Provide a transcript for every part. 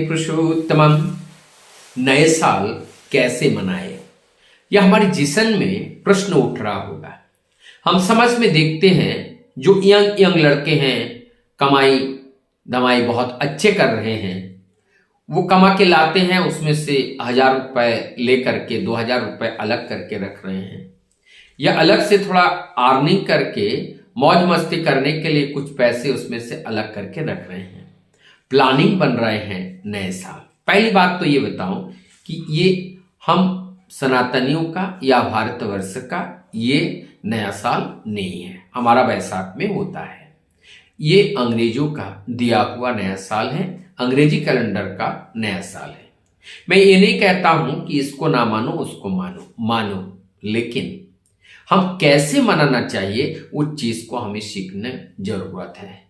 पुरुषोत्तमम। नए साल कैसे मनाए, यह हमारे जिसन में प्रश्न उठ रहा होगा। हम समाज में देखते हैं जो यंग लड़के हैं, कमाई धमाई बहुत अच्छे कर रहे हैं। वो कमा के लाते हैं, उसमें से 1,000 रुपए लेकर के 2,000 रुपए अलग करके रख रहे हैं, या अलग से थोड़ा अर्निंग करके मौज मस्ती करने के लिए कुछ पैसे उसमें से अलग करके रख रहे हैं। प्लानिंग बन रहे हैं नए साल। पहली बात तो ये बताऊं कि ये हम सनातनियों का या भारतवर्ष का ये नया साल नहीं है। हमारा वैसाख में होता है। ये अंग्रेजों का दिया हुआ नया साल है, अंग्रेजी कैलेंडर का नया साल है। मैं ये नहीं कहता हूं कि इसको ना मानो उसको मानो, लेकिन हम कैसे मनाना चाहिए उस चीज को हमें सीखने जरूरत है।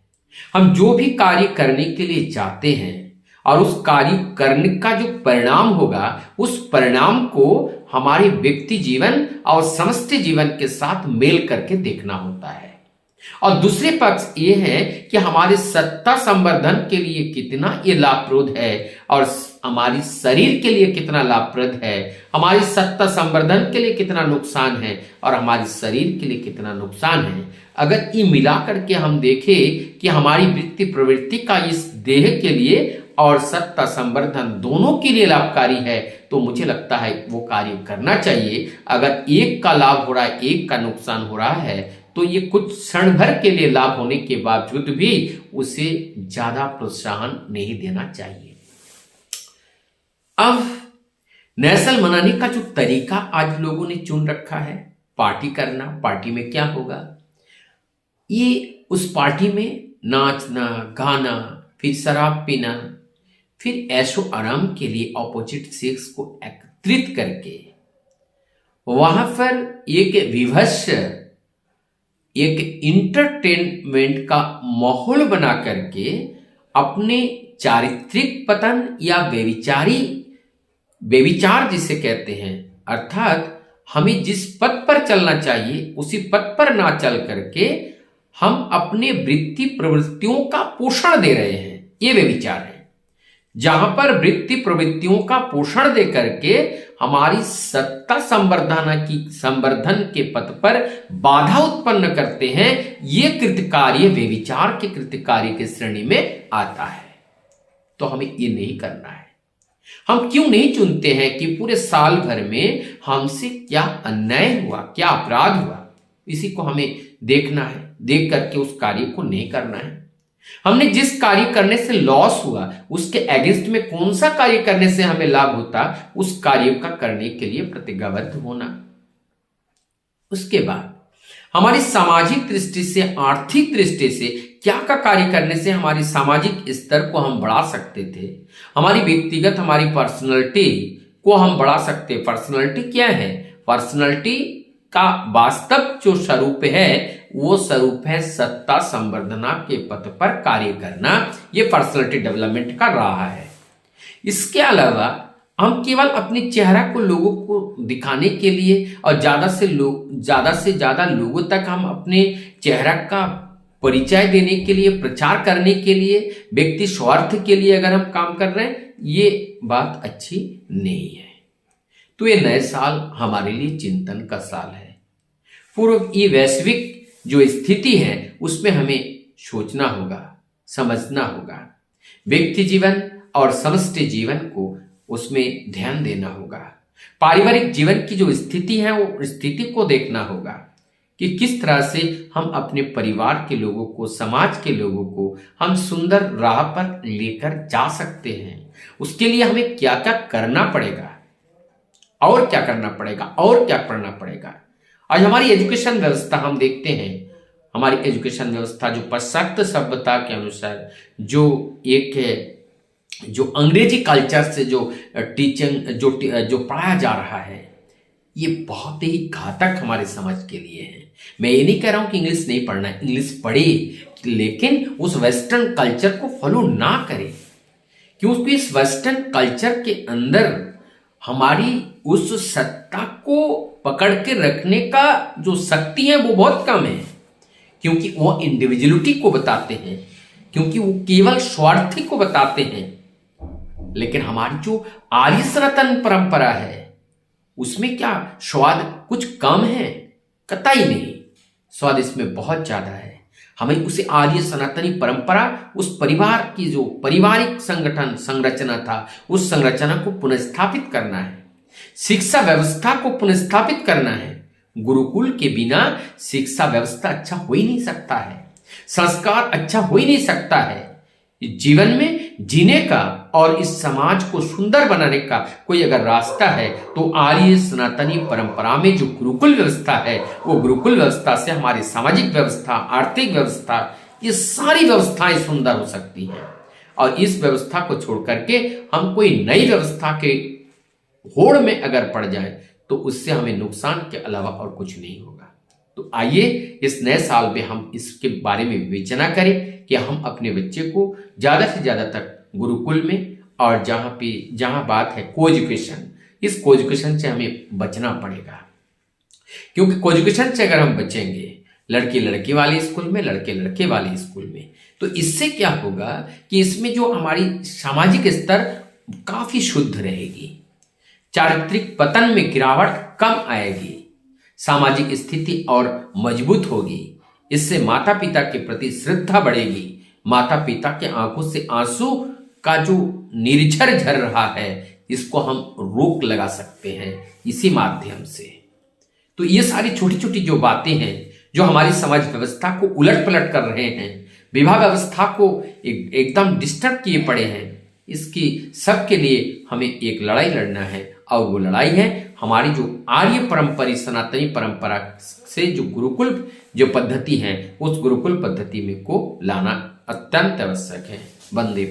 हम जो भी कार्य करने के लिए जाते हैं और उस कार्य करने का जो परिणाम होगा, उस परिणाम को हमारे व्यक्ति जीवन और समष्टि जीवन के साथ मेल करके देखना होता है। और दूसरे पक्ष ये है कि हमारे सत्ता संवर्धन के लिए कितना ये लाभप्रद है और हमारी शरीर के लिए कितना लाभप्रद है, हमारी सत्ता संवर्धन के लिए कितना नुकसान है और हमारे शरीर के लिए कितना नुकसान है। अगर ये मिला करके हम देखें कि हमारी वृत्ति प्रवृत्ति का इस देह के लिए और सत्ता संवर्धन दोनों के लिए लाभकारी है, तो मुझे लगता है वो कार्य करना चाहिए। अगर एक का लाभ हो रहा है, एक का नुकसान हो रहा है, तो ये कुछ क्षण भर के लिए लाभ होने के बावजूद भी उसे ज्यादा प्रोत्साहन नहीं देना चाहिए। अब नया साल मनाने का जो तरीका आज लोगों ने चुन रखा है, पार्टी करना। पार्टी में क्या होगा, ये उस पार्टी में नाचना गाना, फिर शराब पीना, फिर ऐशो आराम के लिए ऑपोजिट सेक्स को एकत्रित करके वहां पर एक विभत्स एक इंटरटेनमेंट का माहौल बना करके अपने चारित्रिक पतन या बेविचार जिसे कहते हैं, अर्थात हमें जिस पथ पर चलना चाहिए उसी पथ पर ना चल करके हम अपने वृत्ति प्रवृत्तियों का पोषण दे रहे हैं, ये व्यभिचार है। जहां पर वृत्ति प्रवृत्तियों का पोषण दे करके हमारी सत्ता संवर्धन के पथ पर बाधा उत्पन्न करते हैं, ये कृतकार्य व्यभिचार के कृतकार्य की श्रेणी में आता है। तो हमें ये नहीं करना है। हम क्यों नहीं चुनते हैं कि पूरे साल भर में हमसे क्या अन्याय हुआ, क्या अपराध हुआ, इसी को हमें देखना है। देख करके उस कार्य को नहीं करना है। हमने जिस कार्य करने से लॉस हुआ उसके अगेंस्ट में कौन सा कार्य करने से हमें लाभ होता, उस कार्य का करने के लिए प्रतिज्ञाबद्ध होना। उसके बाद हमारी सामाजिक दृष्टि से, आर्थिक दृष्टि से क्या का कार्य करने से हमारी सामाजिक स्तर को हम बढ़ा सकते थे, हमारी व्यक्तिगत हमारी पर्सनैलिटी को हम बढ़ा सकते। पर्सनैलिटी क्या है? पर्सनैलिटी का वास्तव जो स्वरूप है वो स्वरूप है सत्ता संवर्धना के पथ पर कार्य करना। ये पर्सनैलिटी डेवलपमेंट का रहा है। इसके अलावा हम केवल अपने चेहरा को लोगों को दिखाने के लिए और ज्यादा से ज्यादा लोगों तक हम अपने चेहरा का परिचय देने के लिए, प्रचार करने के लिए, व्यक्ति स्वार्थ के लिए अगर हम काम कर रहे हैं, ये बात अच्छी नहीं है। तो ये नए साल हमारे लिए चिंतन का साल है। पूर्व ये वैश्विक जो स्थिति है उसमें हमें सोचना होगा, समझना होगा। व्यक्ति जीवन और समष्टि जीवन को उसमें ध्यान देना होगा। पारिवारिक जीवन की जो स्थिति है वो स्थिति को देखना होगा कि किस तरह से हम अपने परिवार के लोगों को, समाज के लोगों को हम सुंदर राह पर लेकर जा सकते हैं। उसके लिए हमें क्या क्या करना पड़ेगा और क्या करना पड़ेगा और क्या पढ़ना पड़ेगा। आज हमारी एजुकेशन व्यवस्था हम देखते हैं, हमारी एजुकेशन व्यवस्था जो पाश्चात्य सभ्यता के अनुसार जो अंग्रेजी कल्चर से जो टीचिंग जो पढ़ाया जा रहा है, ये बहुत ही घातक हमारे समाज के लिए है। मैं ये नहीं कह रहा हूं कि इंग्लिश नहीं पढ़ना है, इंग्लिश पढ़े, लेकिन उस वेस्टर्न कल्चर को फॉलो ना करें, क्योंकि इस वेस्टर्न कल्चर के अंदर हमारी उस सत्ता को पकड़ के रखने का जो शक्ति है वो बहुत कम है, क्योंकि वो इंडिविजुअलिटी को बताते हैं, क्योंकि वो केवल स्वार्थी को बताते हैं। लेकिन हमारी जो आर्य सनातन परंपरा है उसमें क्या स्वाद कुछ कम है? कतई नहीं, स्वाद इसमें बहुत ज्यादा है। हमें उसे आर्य सनातनी परंपरा, उस परिवार की जो पारिवारिक संगठन संरचना था, उस संरचना को पुनर्स्थापित करना है। शिक्षा व्यवस्था को पुनर्स्थापित करना है। गुरुकुल के बिना शिक्षा व्यवस्था अच्छा हो ही नहीं सकता है, संस्कार अच्छा हो ही नहीं सकता है। जीवन में जीने का और इस समाज को सुंदर बनाने का कोई अगर रास्ता है तो आर्य सनातनी परंपरा में जो गुरुकुल व्यवस्था है, वो गुरुकुल व्यवस्था से हमारी सामाजिक व्यवस्था, आर्थिक व्यवस्था, ये सारी व्यवस्थाएं सुंदर हो सकती हैं। और इस व्यवस्था को छोड़ करके हम कोई नई व्यवस्था के होड़ में अगर पड़ जाए तो उससे हमें नुकसान के अलावा और कुछ नहीं होगा। तो आइए इस नए साल में हम इसके बारे में विवेचना करें कि हम अपने बच्चे को ज्यादा से ज्यादा तक गुरुकुल में, और जहां बात है कोएजुकेशन, इस कोएजुकेशन से हमें बचना पड़ेगा। क्योंकि कोएजुकेशन से अगर हम बचेंगे लड़की लड़की वाले स्कूल में, लड़के लड़के वाले स्कूल में, तो इससे क्या होगा कि इसमें जो हमारी सामाजिक स्तर काफी शुद्ध रहेगी, चारित्रिक पतन में गिरावट कम आएगी, सामाजिक स्थिति और मजबूत होगी। इससे माता पिता के प्रति श्रद्धा बढ़ेगी, माता पिता के आंखों से आंसू का जो निर्झर झर रहा है इसको हम रोक लगा सकते हैं इसी माध्यम से। तो ये सारी छोटी छोटी जो बातें हैं जो हमारी समाज व्यवस्था को उलट पलट कर रहे हैं, विवाह व्यवस्था को एकदम डिस्टर्ब किए पड़े हैं, इसकी सबके लिए हमें एक लड़ाई लड़ना है। और वो लड़ाई है हमारी जो आर्य परंपरा, सनातनी परंपरा से जो गुरुकुल जो पद्धति है, उस गुरुकुल पद्धति में को लाना अत्यंत आवश्यक है। वंदे